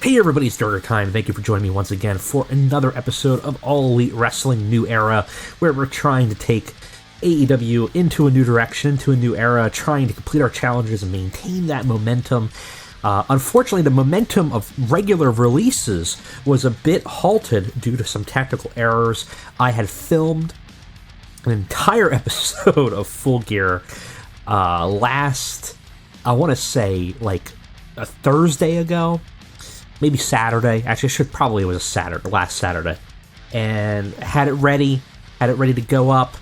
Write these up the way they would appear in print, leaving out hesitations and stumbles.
Hey everybody, it's Durger time. Thank you for joining me once again for another episode of All Elite Wrestling New Era, where we're trying to take AEW into a new direction, into a new era, trying to complete our challenges and maintain that momentum. Unfortunately, the momentum of regular releases was a bit halted due to some technical errors. I had filmed an entire episode of Full Gear last, I want to say, like a Thursday ago. Maybe Saturday. Actually, it was a Saturday, last Saturday. And had it ready to go up,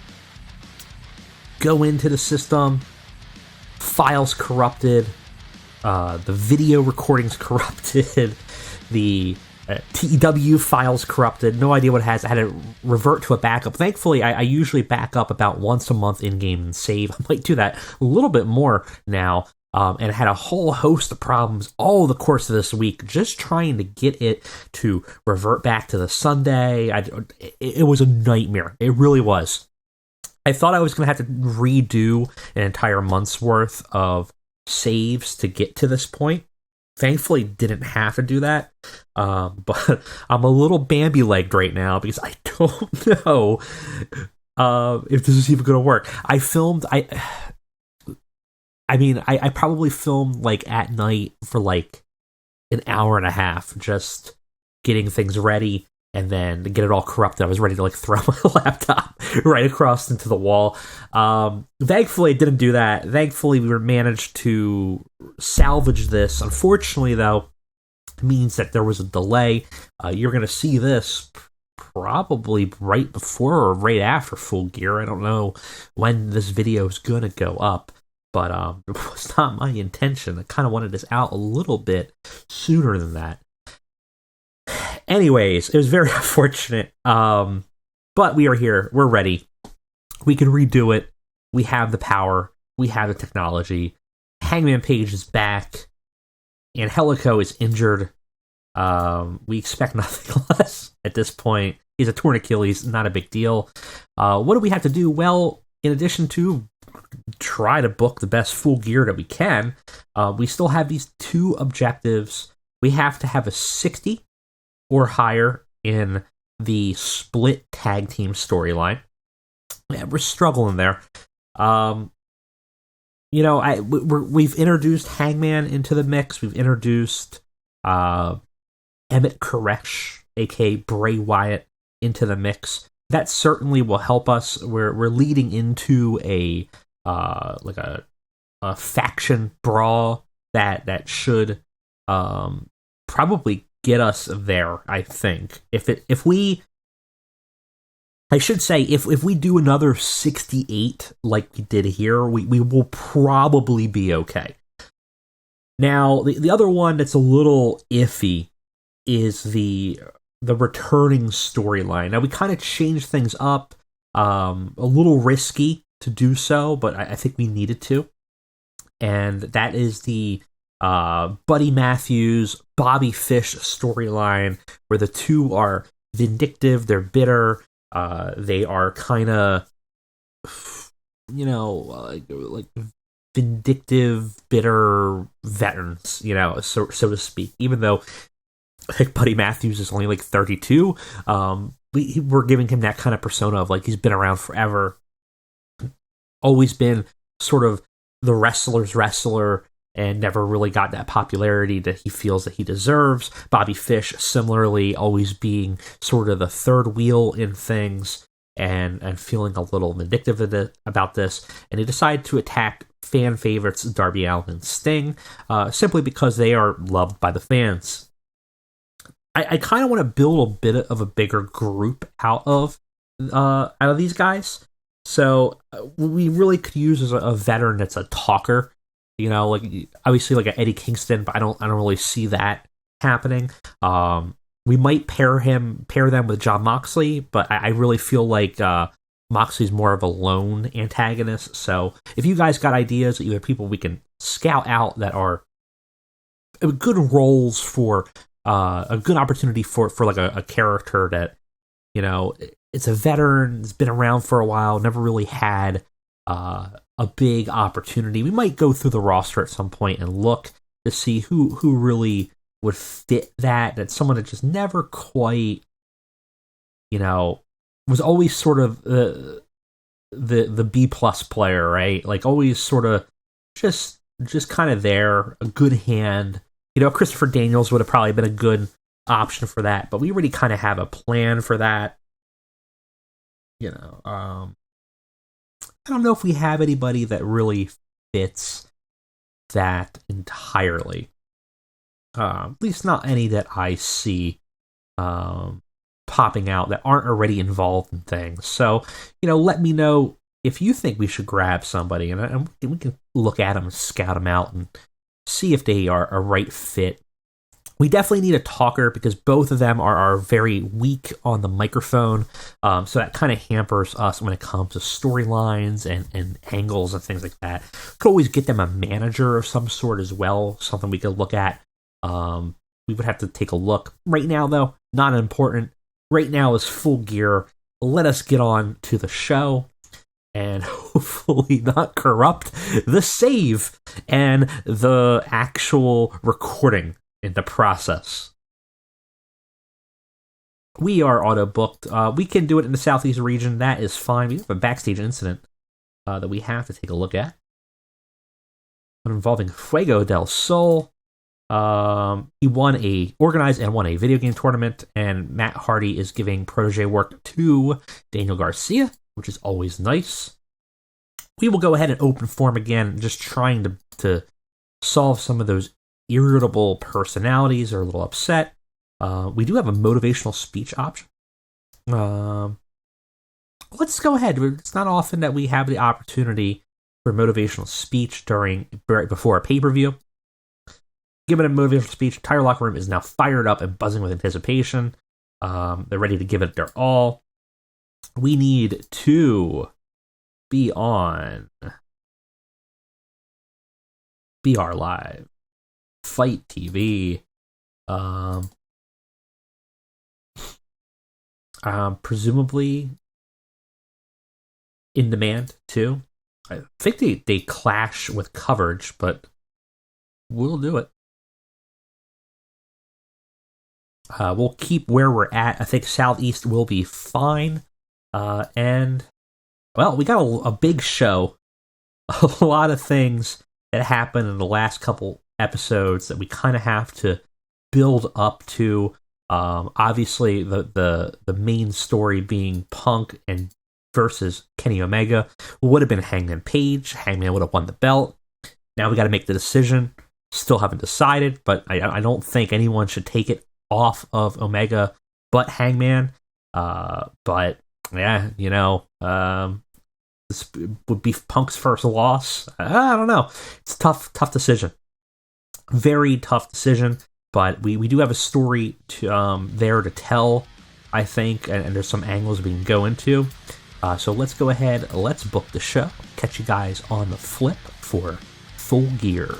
go into the system, files corrupted, the video recordings corrupted, the TEW files corrupted, no idea what it has. I had to revert to a backup. Thankfully, I usually back up about once a month in-game and save. I might do that a little bit more now. And had a whole host of problems all the course of this week, just trying to get it to revert back to the Sunday. It was a nightmare. It really was. I thought I was going to have to redo an entire month's worth of saves to get to this point. Thankfully, didn't have to do that. But I'm a little Bambi-legged right now because I don't know if this is even going to work. I probably filmed like at night for like an hour and a half, just getting things ready, and then to get it all corrupted, I was ready to like throw my laptop right across into the wall. Thankfully, I didn't do that. Thankfully, we managed to salvage this. Unfortunately, though, it means that there was a delay. You're going to see this probably right before or right after Full Gear. I don't know when this video is going to go up. But it was not my intention. I kind of wanted this out a little bit sooner than that. Anyways, it was very unfortunate. But we are here. We're ready. We can redo it. We have the power. We have the technology. Hangman Page is back. Angelico is injured. We expect nothing less at this point. He's a torn Achilles. Not a big deal. What do we have to do? Well, in addition to try to book the best Full Gear that we can, we still have these two objectives. We have to have a 60 or higher in the split tag team storyline. Yeah, we're struggling there. We've introduced Hangman into the mix. We've introduced Emmett Koresh, aka Bray Wyatt, into the mix. That certainly will help us. We're leading into a faction brawl that should probably get us there. I think if we do another 68 like we did here, we will probably be okay. Now the other one that's a little iffy is the returning storyline. Now we kind of changed things up, a little risky to do so, but I think we needed to. And that is the Buddy Matthews, Bobby Fish storyline, where the two are vindictive, they're bitter, they are kind of, like vindictive, bitter veterans, so to speak. Even though I think Buddy Matthews is only like 32, we're giving him that kind of persona of like he's been around forever. Always been sort of the wrestler's wrestler and never really got that popularity that he feels that he deserves. Bobby Fish, similarly, always being sort of the third wheel in things and feeling a little vindictive about this. And he decided to attack fan favorites Darby Allin and Sting, simply because they are loved by the fans. I kind of want to build a bit of a bigger group out of these guys. So we really could use as a veteran that's a talker, like obviously like an Eddie Kingston, but I don't really see that happening. We might pair them with Jon Moxley, but I really feel like Moxley's more of a lone antagonist. So if you guys got ideas, either people we can scout out that are good roles for a good opportunity for like a character that, it's a veteran, it's been around for a while, never really had a big opportunity. We might go through the roster at some point and look to see who really would fit that someone that just never quite, was always sort of the B plus player, right? Like always sort of just kind of there, a good hand. Christopher Daniels would have probably been a good option for that, but we already kind of have a plan for that. I don't know if we have anybody that really fits that entirely. At least not any that I see popping out that aren't already involved in things. So, let me know if you think we should grab somebody, and we can look at them and scout them out and see if they are a right fit. We definitely need a talker because both of them are very weak on the microphone, so that kind of hampers us when it comes to storylines and angles and things like that. Could always get them a manager of some sort as well, something we could look at. We would have to take a look. Right now, though, not important. Right now is Full Gear. Let us get on to the show and hopefully not corrupt the save and the actual recording in the process. We are auto-booked. We can do it in the Southeast region. That is fine. We have a backstage incident that we have to take a look at. Involving Fuego del Sol. He organized and won a video game tournament, and Matt Hardy is giving protege work to Daniel Garcia, which is always nice. We will go ahead and open form again, just trying to solve some of those irritable personalities that are a little upset. We do have a motivational speech option. Let's go ahead. It's not often that we have the opportunity for motivational speech right before a pay-per-view. Given a motivational speech, entire locker room is now fired up and buzzing with anticipation. They're ready to give it their all. We need to be on BR Live, Fight TV, presumably in demand too. I think they clash with coverage, but we'll do it. We'll keep where we're at. I think Southeast will be fine. And, well, we got a big show. A lot of things that happened in the last couple episodes that we kind of have to build up to. Obviously, the main story being Punk and versus Kenny Omega would have been Hangman Page. Hangman would have won the belt. Now we got to make the decision. Still haven't decided, but I don't think anyone should take it off of Omega but Hangman. But yeah, this would be Punk's first loss. I don't know. It's a tough decision. Very tough decision, but we do have a story there to tell, I think, and there's some angles we can go into. So let's go ahead, let's book the show. Catch you guys on the flip for Full Gear.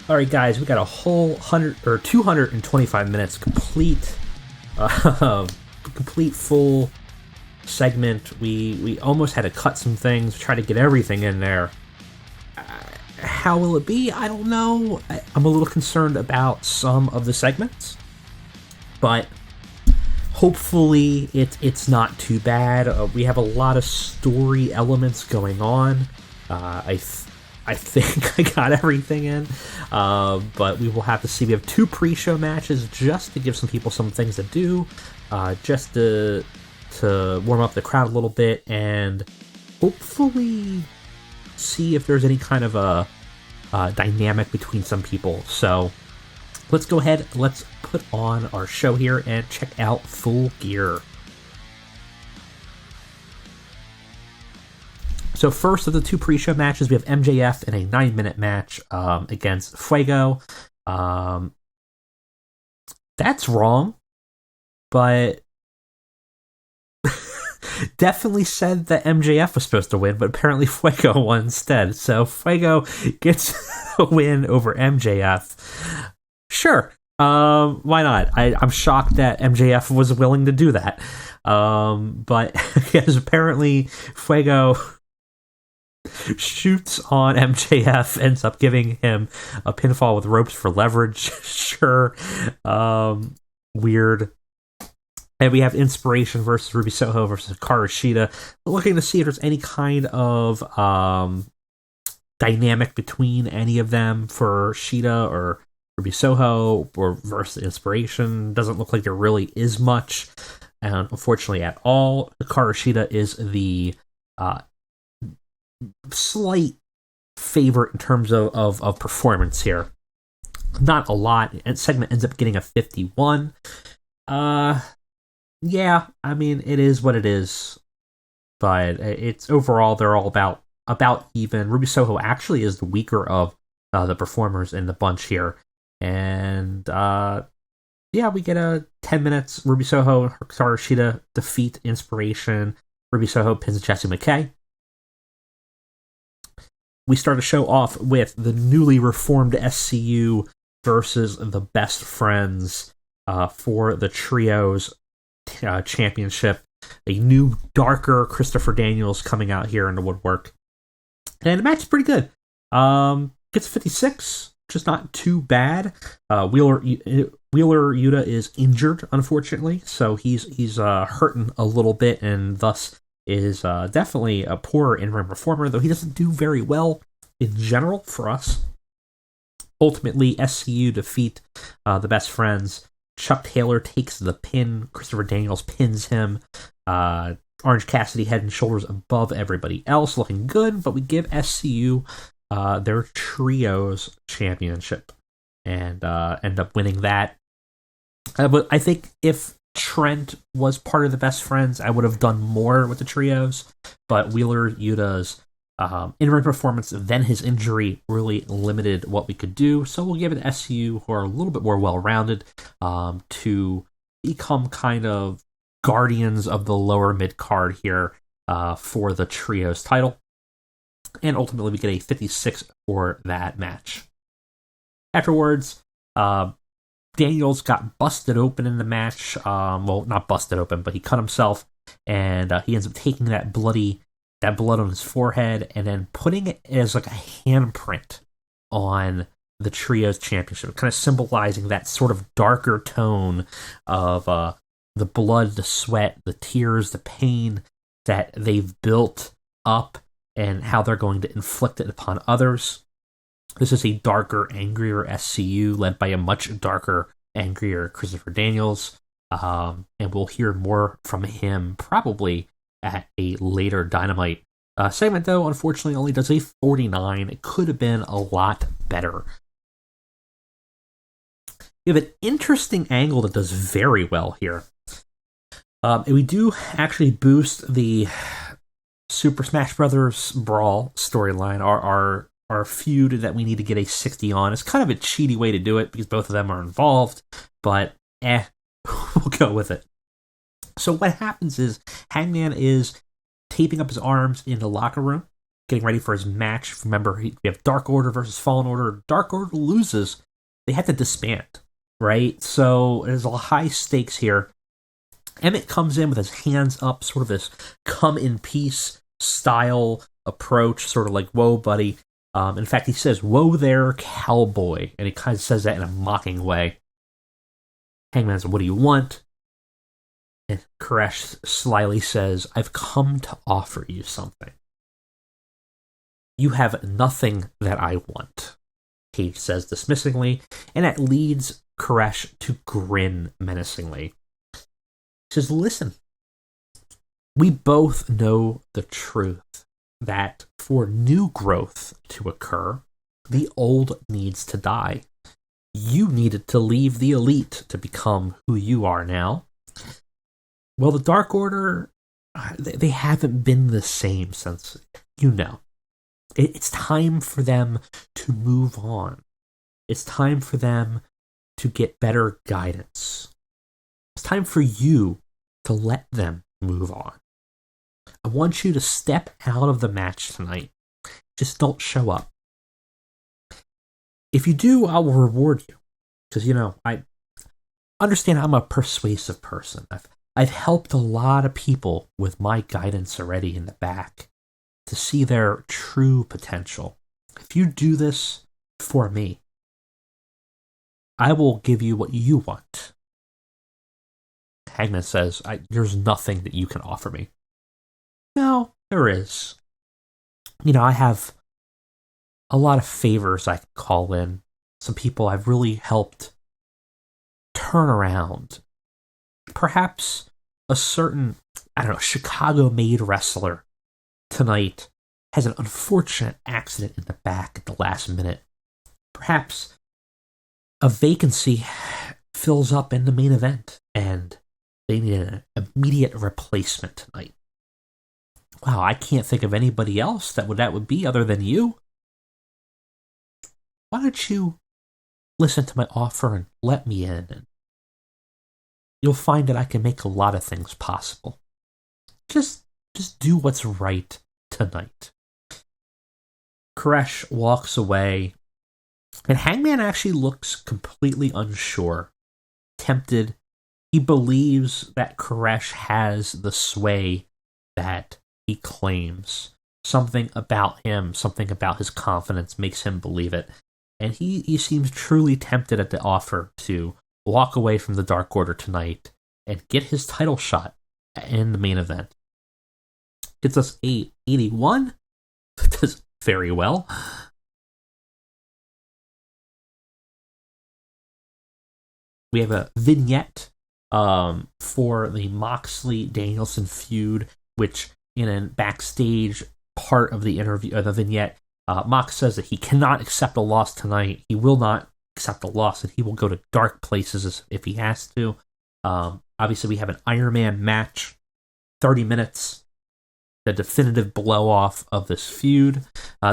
All right, guys, we got a whole 225 minutes complete, complete full segment. We almost had to cut some things, try to get everything in there. How will it be? I don't know. I'm a little concerned about some of the segments, but hopefully it's not too bad. We have a lot of story elements going on. I think I got everything in, but we will have to see. We have 2 pre-show matches just to give some people some things to do, just to warm up the crowd a little bit, and hopefully see if there's any kind of a dynamic between some people. So let's go ahead, let's put on our show here and check out Full Gear. So first of the 2 pre-show matches, we have MJF in a 9-minute match against Fuego. That's wrong, but definitely said that MJF was supposed to win, but apparently Fuego won instead. So Fuego gets a win over MJF. Sure, why not? I'm shocked that MJF was willing to do that. But because apparently Fuego shoots on MJF, ends up giving him a pinfall with ropes for leverage. Sure. Weird. And we have Inspiration versus Ruby Soho versus Hikaru Shida. Looking to see if there's any kind of dynamic between any of them for Shida or Ruby Soho or versus Inspiration. Doesn't look like there really is much. And unfortunately at all, Hikaru Shida is the slight favorite in terms of performance here. Not a lot. And segment ends up getting a 51. Yeah, I mean, it is what it is. But it's overall, they're all about even. Ruby Soho actually is the weaker of the performers in the bunch here. And yeah, we get a 10 minutes. Ruby Soho and Hikaru Shida defeat Inspiration. Ruby Soho pins Jessie McKay. We start the show off with the newly reformed SCU versus the Best Friends for the Trios Championship. A new, darker Christopher Daniels coming out here in the woodwork. And the match is pretty good. Gets 56, just not too bad. Wheeler Yuta is injured, unfortunately, so he's hurting a little bit, and thus is definitely a poor in-ring performer, though he doesn't do very well in general for us. Ultimately, SCU defeat the Best Friends. Chuck Taylor takes the pin. Christopher Daniels pins him. Orange Cassidy head and shoulders above everybody else, looking good, but we give SCU their Trios Championship and end up winning that. But I think if Trent was part of the Best Friends, I would have done more with the Trios, but Wheeler Yuta's in-ring performance, then his injury, really limited what we could do, so we'll give it to SCU, who are a little bit more well-rounded, to become kind of guardians of the lower mid-card here for the Trios title. And ultimately, we get a 56 for that match. Afterwards, Daniels got busted open in the match. Well, not busted open, but he cut himself, and he ends up taking that blood on his forehead and then putting it as like a handprint on the Trios Championship, kind of symbolizing that sort of darker tone of the blood, the sweat, the tears, the pain that they've built up and how they're going to inflict it upon others. This is a darker, angrier SCU led by a much darker, angrier Christopher Daniels. And we'll hear more from him probably at a later Dynamite segment, though, unfortunately, only does a 49. It could have been a lot better. We have an interesting angle that does very well here. And we do actually boost the Super Smash Brothers Brawl storyline, our feud that we need to get a 60 on. It's kind of a cheaty way to do it because both of them are involved, but we'll go with it. So what happens is Hangman is taping up his arms in the locker room, getting ready for his match. Remember, we have Dark Order versus Fallen Order. Dark Order loses. They have to disband, right? So there's a high stakes here. Emmett comes in with his hands up, sort of this come in peace style approach, sort of like, whoa, buddy. In fact, he says, whoa there, cowboy. And he kind of says that in a mocking way. Hangman says, what do you want? And Koresh slyly says, I've come to offer you something. You have nothing that I want, he says dismissingly, and that leads Koresh to grin menacingly. He says, listen, we both know the truth that for new growth to occur, the old needs to die. You needed to leave the elite to become who you are now. Well, the Dark Order, they haven't been the same since, It's time for them to move on. It's time for them to get better guidance. It's time for you to let them move on. I want you to step out of the match tonight. Just don't show up. If you do, I will reward you. Because, I understand I'm a persuasive person. I've helped a lot of people with my guidance already in the back to see their true potential. If you do this for me, I will give you what you want. Hangman says, there's nothing that you can offer me. No, there is. I have a lot of favors I can call in. Some people I've really helped turn around. Perhaps a certain, Chicago-made wrestler tonight has an unfortunate accident in the back at the last minute. Perhaps a vacancy fills up in the main event, and they need an immediate replacement tonight. Wow, I can't think of anybody else that would be other than you. Why don't you listen to my offer and let me in, and you'll find that I can make a lot of things possible. Just do what's right tonight. Koresh walks away, and Hangman actually looks completely unsure, tempted. He believes that Koresh has the sway that he claims. Something about him, something about his confidence makes him believe it. And he seems truly tempted at the offer to walk away from the Dark Order tonight and get his title shot in the main event. Gets us 81. Does very well. We have a vignette for the Moxley-Danielson feud, which in a backstage part of the interview, the vignette, Mox says that he cannot accept a loss tonight. He will not accept a loss, and he will go to dark places if he has to. Obviously, we have an Iron Man match, 30 minutes, the definitive blow-off of this feud.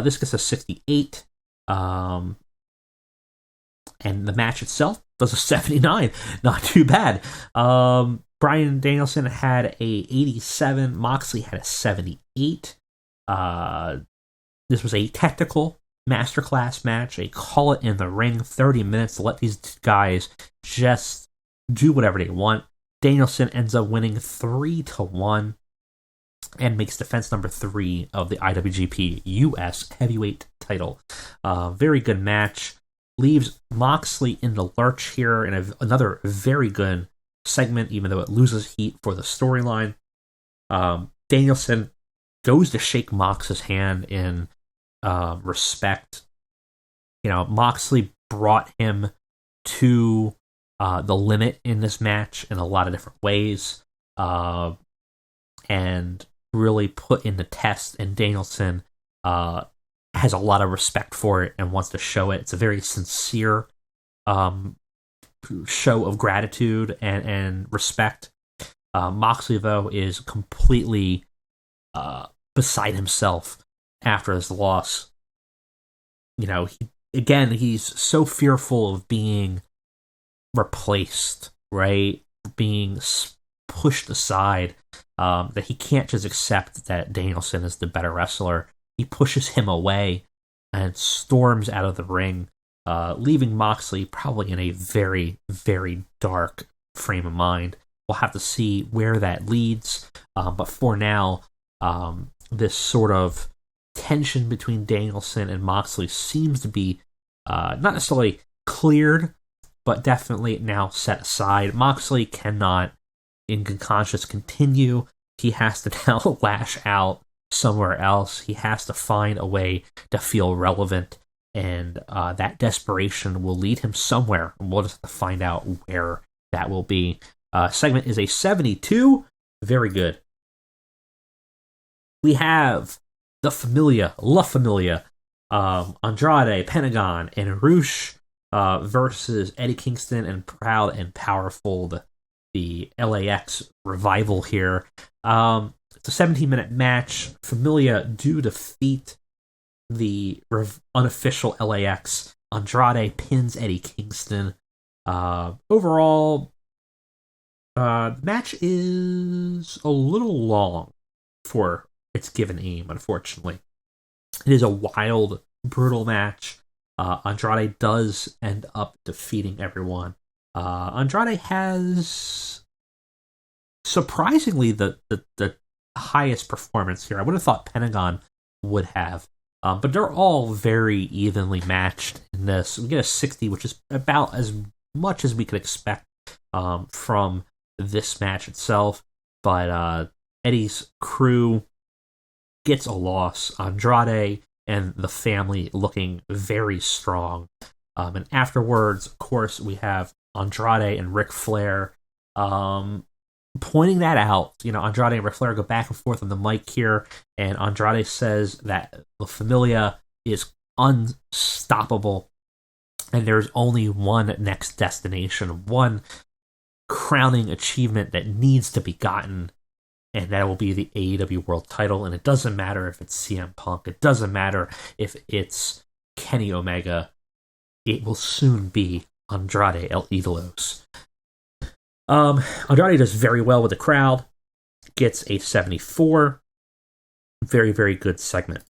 This gets us 68, and the match itself does a 79. Not too bad. Bryan Danielson had a 87. Moxley had a 78. This was a technical masterclass match, a call it in the ring, 30 minutes to let these guys just do whatever they want. Danielson ends up winning 3-1 and makes defense number 3 of the IWGP US Heavyweight title. Very good match. Leaves Moxley in the lurch here in another very good segment, even though it loses heat for the storyline. Danielson goes to shake Mox's hand in respect. Moxley brought him to the limit in this match in a lot of different ways, and really put in the test, and Danielson has a lot of respect for it and wants to show it. It's a very sincere show of gratitude and respect. Moxley, though, is completely beside himself after his loss. He's so fearful of being replaced, right? Being pushed aside, that he can't just accept that Danielson is the better wrestler. He pushes him away and storms out of the ring, leaving Moxley probably in a very, very dark frame of mind. We'll have to see where that leads, but for now, this sort of tension between Danielson and Moxley seems to be not necessarily cleared, but definitely now set aside. Moxley cannot, in good conscience, continue. He has to now lash out somewhere else. He has to find a way to feel relevant, and that desperation will lead him somewhere. We'll just have to find out where that will be. Segment is a 72. Very good. We have La Familia, Andrade, Pentagon, and Rush versus Eddie Kingston and Proud and Powerful, the LAX revival here. It's a 17-minute match. Familia do defeat the unofficial LAX. Andrade pins Eddie Kingston. Overall, the match is a little long for its given aim, unfortunately. It is a wild, brutal match. Andrade does end up defeating everyone. Andrade has surprisingly the highest performance here. I would have thought Pentagon would have. But they're all very evenly matched in this. We get a 60, which is about as much as we could expect from this match itself. But Eddie's crew gets a loss. Andrade and the family looking very strong. And afterwards, of course, we have Andrade and Ric Flair pointing that out. Andrade and Ric Flair go back and forth on the mic here, and Andrade says that La Familia is unstoppable, and there's only one next destination, one crowning achievement that needs to be gotten, and that will be the AEW World Title. And it doesn't matter if it's CM Punk, it doesn't matter if it's Kenny Omega, it will soon be Andrade El Idolos. Andrade does very well with the crowd, gets a 74. Very, very good segment.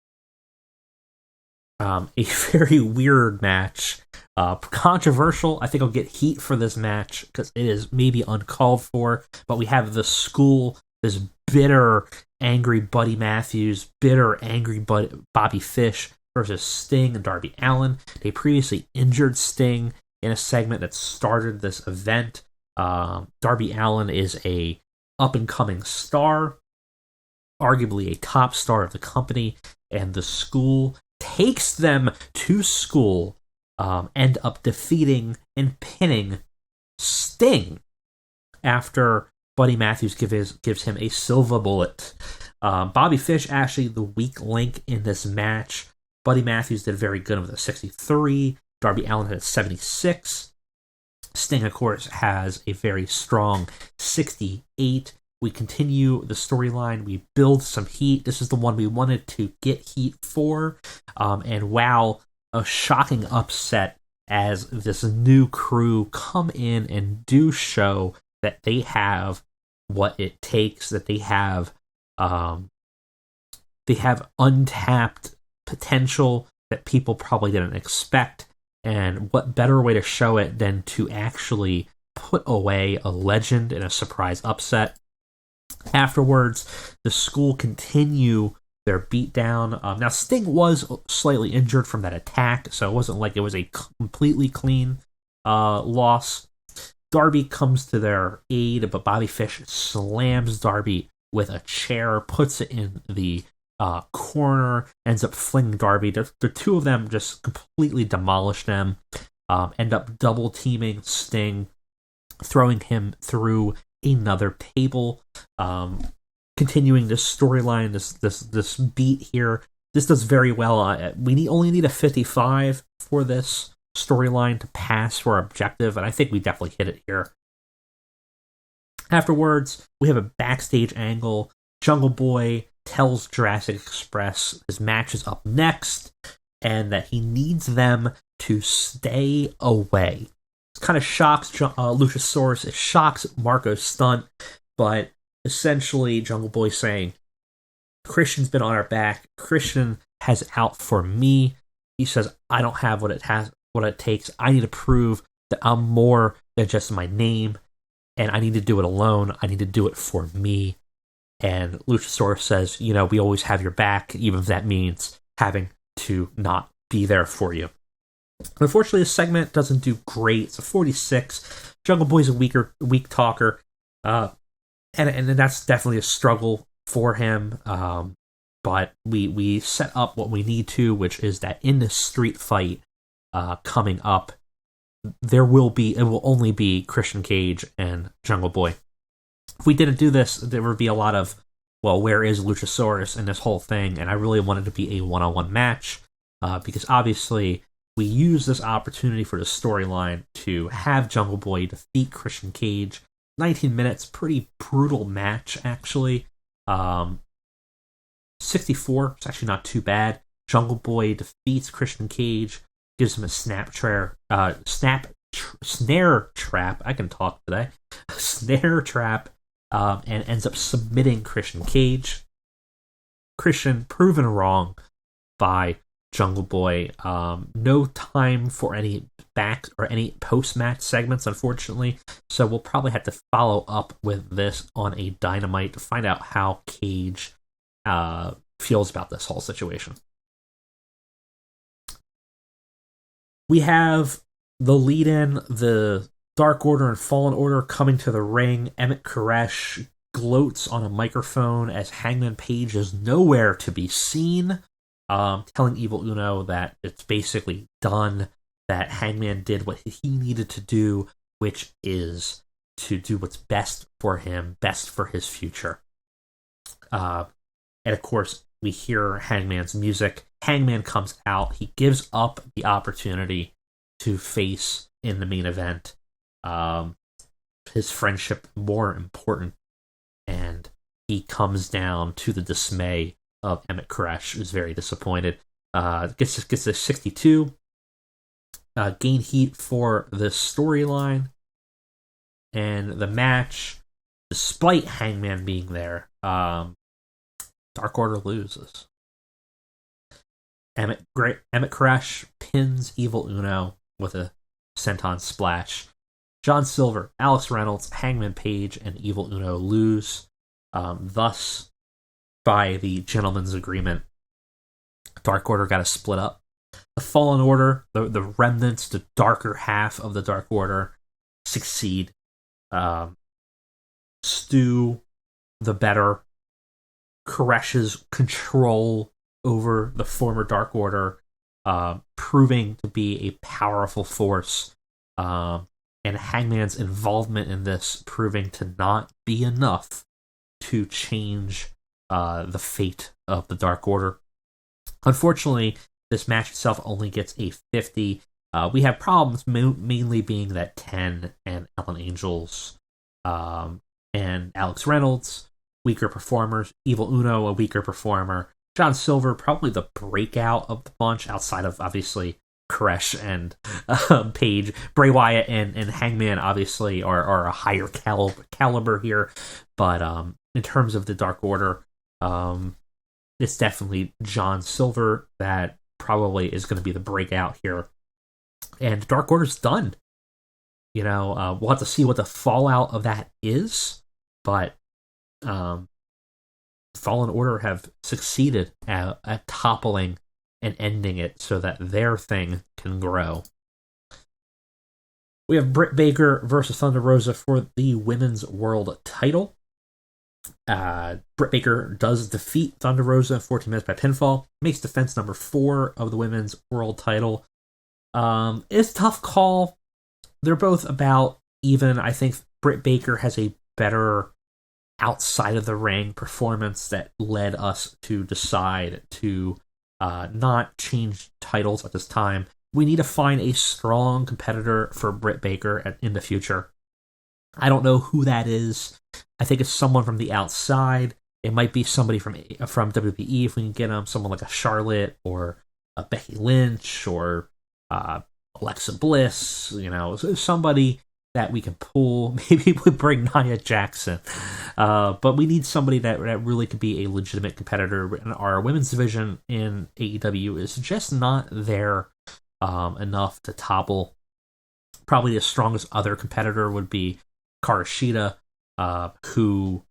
A very weird match. Controversial. I think I'll get heat for this match because it is maybe uncalled for, but we have the School, this bitter, angry Buddy Matthews, bitter, angry Bobby Fish versus Sting and Darby Allin. They previously injured Sting in a segment that started this event. Darby Allin is a up-and-coming star, arguably a top star of the company, and the School takes them to School, end up defeating and pinning Sting after Buddy Matthews gives him a silver bullet. Bobby Fish actually the weak link in this match. Buddy Matthews did very good with a 63. Darby Allin had a 76. Sting, of course, has a very strong 68. We continue the storyline. We build some heat. This is the one we wanted to get heat for. And wow, a shocking upset as this new crew come in and do show that they have what it takes, that they have untapped potential that people probably didn't expect. And what better way to show it than to actually put away a legend in a surprise upset? Afterwards, the School continue their beatdown. Now, Sting was slightly injured from that attack, so it wasn't like it was a completely clean loss. Darby comes to their aid, but Bobby Fish slams Darby with a chair, puts it in the corner, ends up flinging Darby. The two of them just completely demolish them, end up double teaming Sting, throwing him through another table. Continuing this storyline, this beat here. This does very well. We only need a 55 for this storyline to pass for our objective, and I think we definitely hit it here. Afterwards, we have a backstage angle. Jungle Boy tells Jurassic Express his match is up next, and that he needs them to stay away. It kind of shocks Luchasaurus. It shocks Marco Stunt, but essentially Jungle Boy saying, Christian's been on our back. Christian has it out for me. He says, I don't have what it takes. I need to prove that I'm more than just my name, and I need to do it alone. I need to do it for me. And Luchasaurus says, we always have your back, even if that means having to not be there for you. Unfortunately, this segment doesn't do great. It's a 46. Jungle Boy's a weak talker. And that's definitely a struggle for him. But we set up what we need to, which is that in this street fight coming up, it will only be Christian Cage and Jungle Boy. If we didn't do this, there would be a lot of, where is Luchasaurus in this whole thing? And I really wanted to be a one-on-one match, because obviously we use this opportunity for the storyline to have Jungle Boy defeat Christian Cage. 19 minutes, pretty brutal match, actually. 64, it's actually not too bad. Jungle Boy defeats Christian Cage, gives him a snare trap. I can talk today. Snare trap. And ends up submitting Christian Cage. Christian proven wrong by Jungle Boy. No time for any back or any post-match segments, unfortunately. So we'll probably have to follow up with this on a Dynamite to find out how Cage feels about this whole situation. We have the lead-in, the Dark Order and Fallen Order coming to the ring. Emmett Koresh gloats on a microphone as Hangman Page is nowhere to be seen, telling Evil Uno that it's basically done, that Hangman did what he needed to do, which is to do what's best for him, best for his future. And of course, we hear Hangman's music. Hangman comes out. He gives up the opportunity to face in the main event. His friendship more important. And he comes down to the dismay of Emmett Koresh, who's very disappointed. Gets a 62. Gain heat for this storyline. And the match, despite Hangman being there, Dark Order loses. Emmett Koresh pins Evil Uno with a senton splash. John Silver, Alex Reynolds, Hangman Page, and Evil Uno lose. Thus, by the gentleman's agreement, Dark Order got to split up. The Fallen Order, the remnants, the darker half of the Dark Order, succeed. Stu, the better, Koresh's control over the former Dark Order, proving to be a powerful force, and Hangman's involvement in this proving to not be enough to change the fate of the Dark Order. Unfortunately, this match itself only gets a 50. We have problems mainly being that 10 and Ellen Angels and Alex Reynolds, weaker performers. Evil Uno, a weaker performer. John Silver, probably the breakout of the bunch, outside of, obviously, Koresh and Page. Bray Wyatt and Hangman, obviously, are a higher caliber here. But in terms of the Dark Order, it's definitely John Silver that probably is going to be the breakout here. And Dark Order's done. You know, we'll have to see what the fallout of that is. But Fallen Order have succeeded at toppling and ending it so that their thing can grow. We have Britt Baker versus Thunder Rosa for the Women's World title. Britt Baker does defeat Thunder Rosa in 14 minutes by pinfall. Makes defense number 4 of the Women's World title. It's a tough call. They're both about even. I think Britt Baker has a better outside of the ring performance that led us to decide to not change titles at this time. We need to find a strong competitor for Britt Baker in the future. I don't know who that is. I think it's someone from the outside. It might be somebody from WWE if we can get them. Someone like a Charlotte or a Becky Lynch or Alexa Bliss. You know, somebody that we can pull. Maybe we bring Nia Jackson. But we need somebody that really could be a legitimate competitor. And our women's division in AEW is just not there enough to topple. Probably the strongest other competitor would be Karashita, who,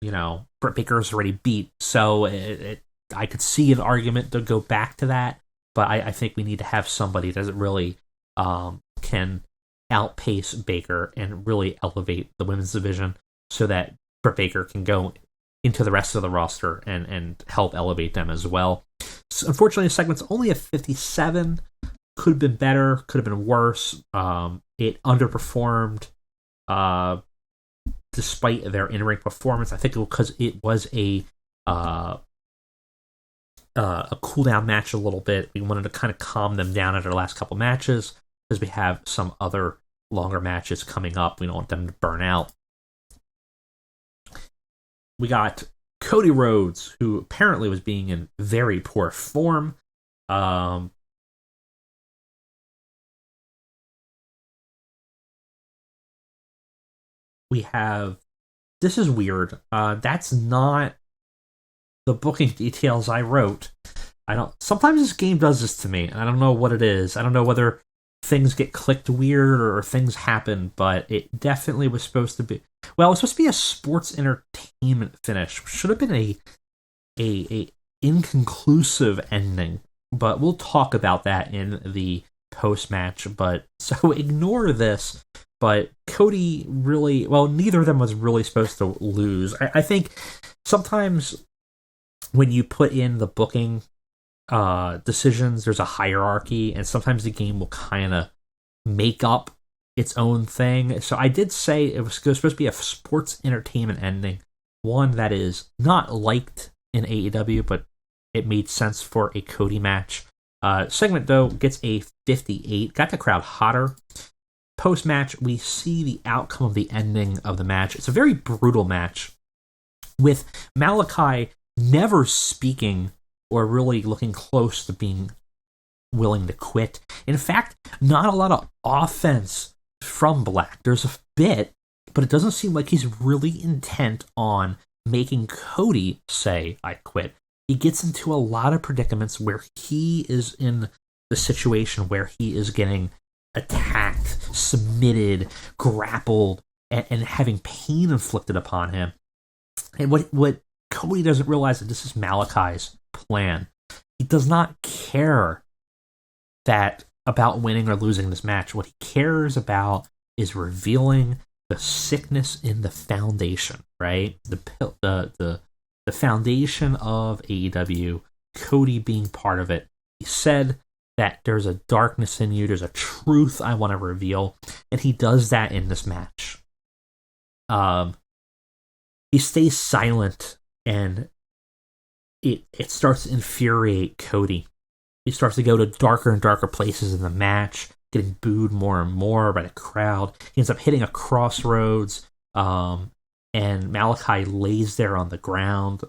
you know, Britt Baker's already beat. So I could see an argument to go back to that. But I think we need to have somebody that really can outpace Baker and really elevate the women's division so that Britt Baker can go into the rest of the roster and help elevate them as well. So unfortunately, the segment's only a 57. Could have been better, could have been worse. It underperformed despite their in-ring performance. I think because it was a cool-down match a little bit. We wanted to kind of calm them down at our last couple matches because we have some other longer matches coming up. We don't want them to burn out. We got Cody Rhodes, who apparently was being in very poor form. We have... This is weird. That's not the booking details I wrote. Sometimes this game does this to me. I don't know what it is. I don't know whether things get clicked weird or things happen, but it definitely was supposed to be... Well, it was supposed to be a sports entertainment finish. Should have been a inconclusive ending, but we'll talk about that in the post-match. But so ignore this, but Cody really, well, neither of them was really supposed to lose. I think sometimes when you put in the booking decisions, there's a hierarchy, and sometimes the game will kind of make up its own thing. So I did say it was supposed to be a sports entertainment ending, one that is not liked in AEW, but it made sense for a Cody match. Segment, though, gets a 58, got the crowd hotter. Post-match, we see the outcome of the ending of the match. It's a very brutal match, with Malachi never speaking or really looking close to being willing to quit. In fact, not a lot of offense from Black. There's a bit, but it doesn't seem like he's really intent on making Cody say, I quit. He gets into a lot of predicaments where he is in the situation where he is getting attacked, submitted, grappled, and having pain inflicted upon him. And what Cody doesn't realize is this is Malachi's plan. He does not care about winning or losing this match. What he cares about is revealing the sickness in the foundation, right? The foundation of AEW, Cody being part of it. He said that there's a darkness in you, there's a truth I want to reveal, and he does that in this match. He stays silent, and it starts to infuriate Cody. He starts to go to darker and darker places in the match, getting booed more and more by the crowd. He ends up hitting a crossroads, and Malachi lays there on the ground,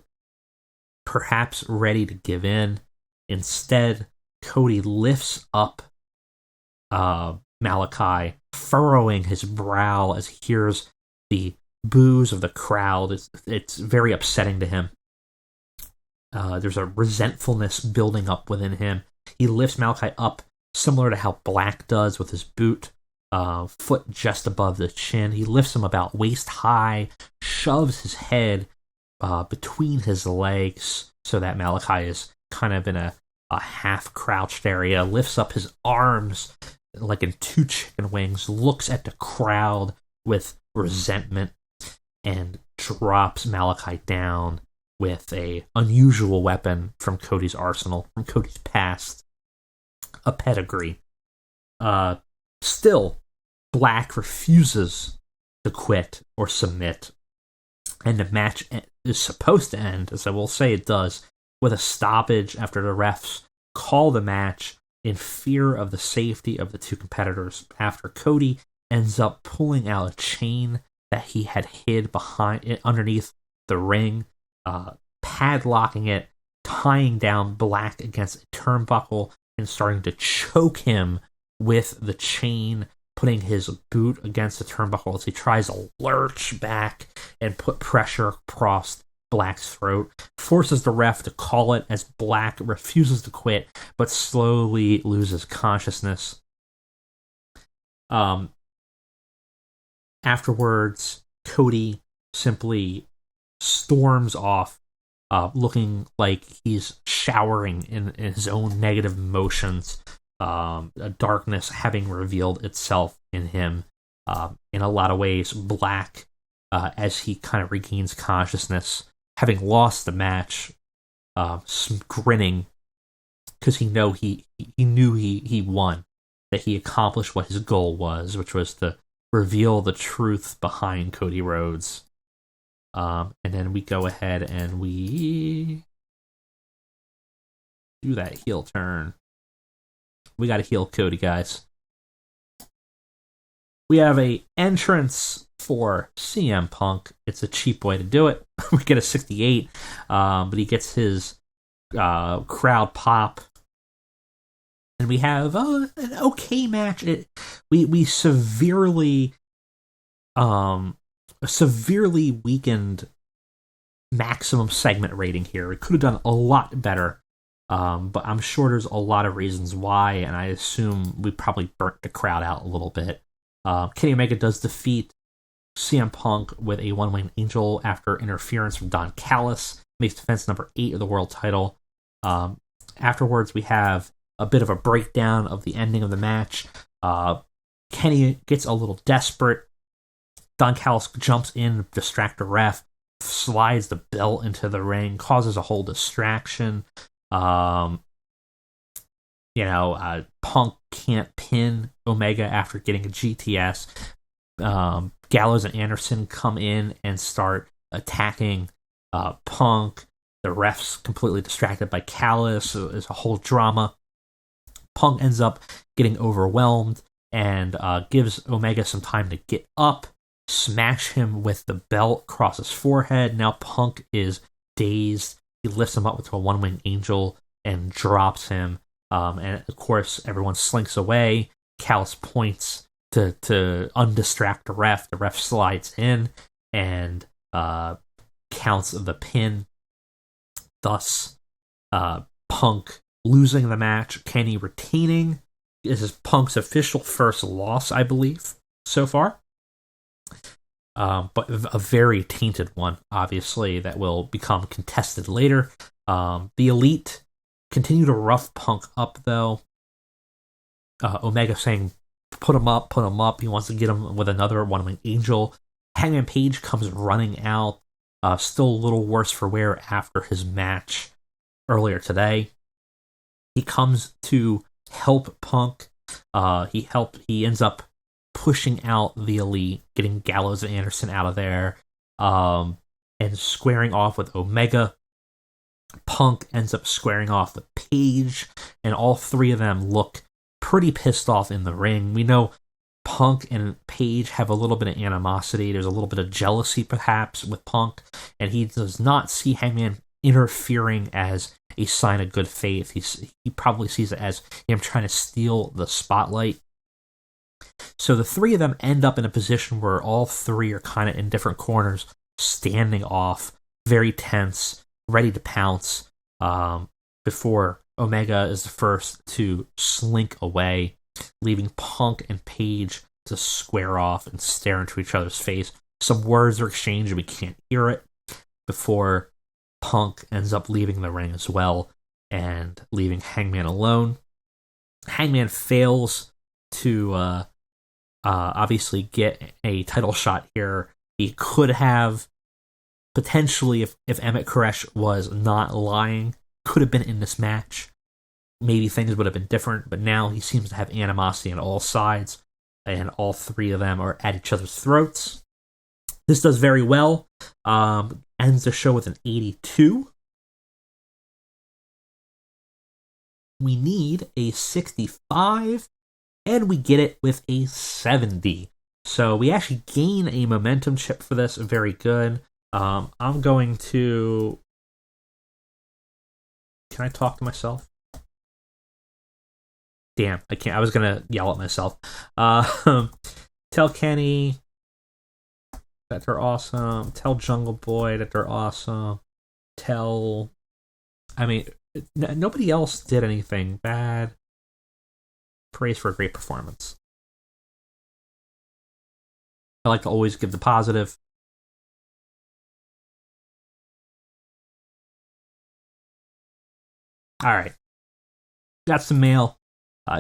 perhaps ready to give in. Instead, Cody lifts up Malachi, furrowing his brow as he hears the boos of the crowd. It's very upsetting to him. There's a resentfulness building up within him. He lifts Malachi up, similar to how Black does with his boot, foot just above the chin. He lifts him about waist high, shoves his head between his legs so that Malachi is kind of in a half crouched area, lifts up his arms like in two chicken wings, looks at the crowd with resentment, and drops Malachi down with a unusual weapon from Cody's arsenal, from Cody's past, a pedigree. Still, Black refuses to quit or submit, and the match is supposed to end, as I will say it does, with a stoppage after the refs call the match in fear of the safety of the two competitors, after Cody ends up pulling out a chain that he had hid underneath the ring, padlocking it, tying down Black against a turnbuckle, and starting to choke him with the chain, putting his boot against the turnbuckle as he tries to lurch back and put pressure across Black's throat, forces the ref to call it as Black refuses to quit, but slowly loses consciousness. Afterwards, Cody simply storms off, looking like he's showering in his own negative emotions, a darkness having revealed itself in him. In a lot of ways, Black, as he kind of regains consciousness, having lost the match, grinning because he knew he won, that he accomplished what his goal was, which was to reveal the truth behind Cody Rhodes. And then we go ahead and we do that heel turn. We got to heel Cody, guys. We have a entrance for CM Punk. It's a cheap way to do it. We get a 68, but he gets his crowd pop. And we have an okay match. We severely weakened maximum segment rating here. It could have done a lot better, but I'm sure there's a lot of reasons why, and I assume we probably burnt the crowd out a little bit. Kenny Omega does defeat CM Punk with a one-winged angel after interference from Don Callis. Makes defense number 8 of the world title Afterwards, we have a bit of a breakdown of the ending of the match. Kenny gets a little desperate. Don Callis jumps in, distract the ref, slides the belt into the ring, causes a whole distraction. Punk can't pin Omega after getting a GTS. Gallows and Anderson come in and start attacking Punk. The ref's completely distracted by Callis. So there's a whole drama. Punk ends up getting overwhelmed and gives Omega some time to get up, smash him with the belt across his forehead. Now Punk is dazed. He lifts him up with a one-winged angel and drops him. And of course, everyone slinks away. Callis points to undistract the ref. The ref slides in and counts the pin. Thus, Punk losing the match. Kenny retaining. This is Punk's official first loss, I believe, so far. But a very tainted one, obviously, that will become contested later. The Elite continue to rough Punk up, though. Omega saying, put him up. He wants to get him with another one of an angel. Hangman Page comes running out. Still a little worse for wear after his match earlier today. He comes to help Punk. He ends up pushing out the Elite, getting Gallows and Anderson out of there, and squaring off with Omega. Punk ends up squaring off with Page, and all three of them look pretty pissed off in the ring. We know Punk and Page have a little bit of animosity. There's a little bit of jealousy, perhaps, with Punk, and he does not see Hangman interfering as a sign of good faith. He probably sees it as him trying to steal the spotlight. So the three of them end up in a position where all three are kind of in different corners, standing off, very tense, ready to pounce, before Omega is the first to slink away, leaving Punk and Page to square off and stare into each other's face. Some words are exchanged and we can't hear it before Punk ends up leaving the ring as well and leaving Hangman alone. Hangman fails to obviously get a title shot here. He could have potentially, if Emmett Koresh was not lying, could have been in this match. Maybe things would have been different, but now he seems to have animosity on all sides, and all three of them are at each other's throats. This does very well. Ends the show with an 82. We need a 65, and we get it with a 70. So we actually gain a momentum chip for this. Very good. I'm going to... Can I talk to myself? Damn, I can't. I was going to yell at myself. Tell Kenny that they're awesome. Tell Jungle Boy that they're awesome. Nobody else did anything bad. Praise for a great performance. I like to always give the positive. Alright. Got some mail.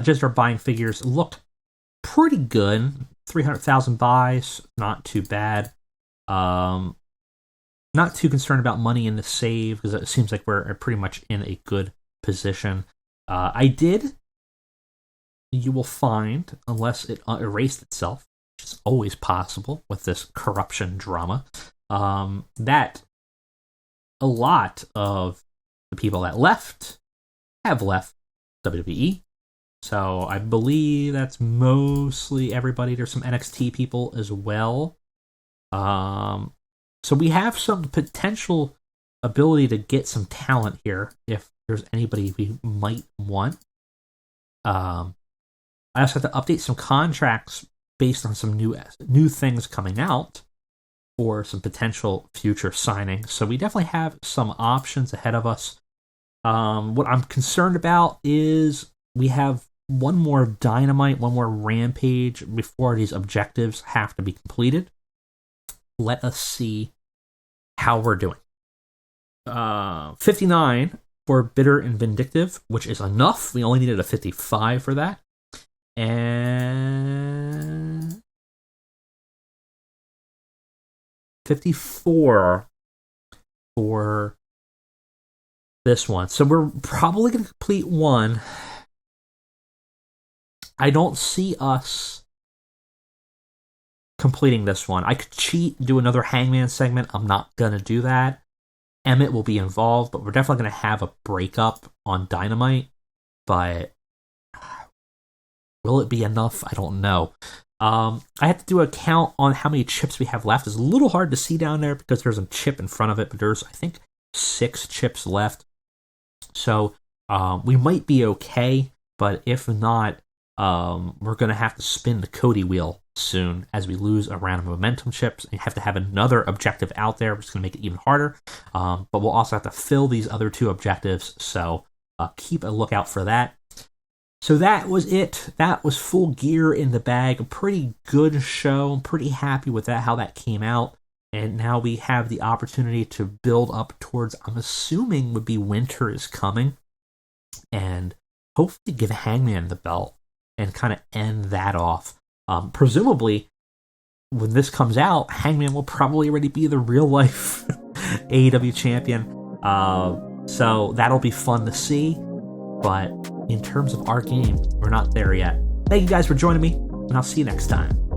Just our buying figures look pretty good. 300,000 buys. Not too bad. Not too concerned about money in the save, because it seems like we're pretty much in a good position. You will find, unless it erased itself, which is always possible with this corruption drama, that a lot of the people that have left WWE. So I believe that's mostly everybody. There's some NXT people as well. So we have some potential ability to get some talent here if there's anybody we might want. I also have to update some contracts based on some new things coming out for some potential future signings. So we definitely have some options ahead of us. What I'm concerned about is we have one more Dynamite, one more Rampage before these objectives have to be completed. Let us see how we're doing. 59 for Bitter and Vindictive, which is enough. We only needed a 55 for that. And 54 for this one. So we're probably going to complete one. I don't see us completing this one. I could cheat, do another Hangman segment. I'm not going to do that. Emmett will be involved, but we're definitely going to have a breakup on Dynamite. But will it be enough? I don't know. I have to do a count on how many chips we have left. It's a little hard to see down there because there's a chip in front of it, but there's, I think, 6 chips left. So we might be okay, but if not, we're going to have to spin the Cody wheel soon as we lose a round of momentum chips and have to have another objective out there, which is going to make it even harder. But we'll also have to fill these other 2 objectives, so keep a lookout for that. So that was it. That was Full Gear in the bag. A pretty good show. I'm pretty happy with that, how that came out. And now we have the opportunity to build up towards, I'm assuming would be Winter is Coming. And hopefully give Hangman the belt and kind of end that off. Presumably, when this comes out, Hangman will probably already be the real-life AEW champion. So that'll be fun to see. But in terms of our game, we're not there yet. Thank you guys for joining me, and I'll see you next time.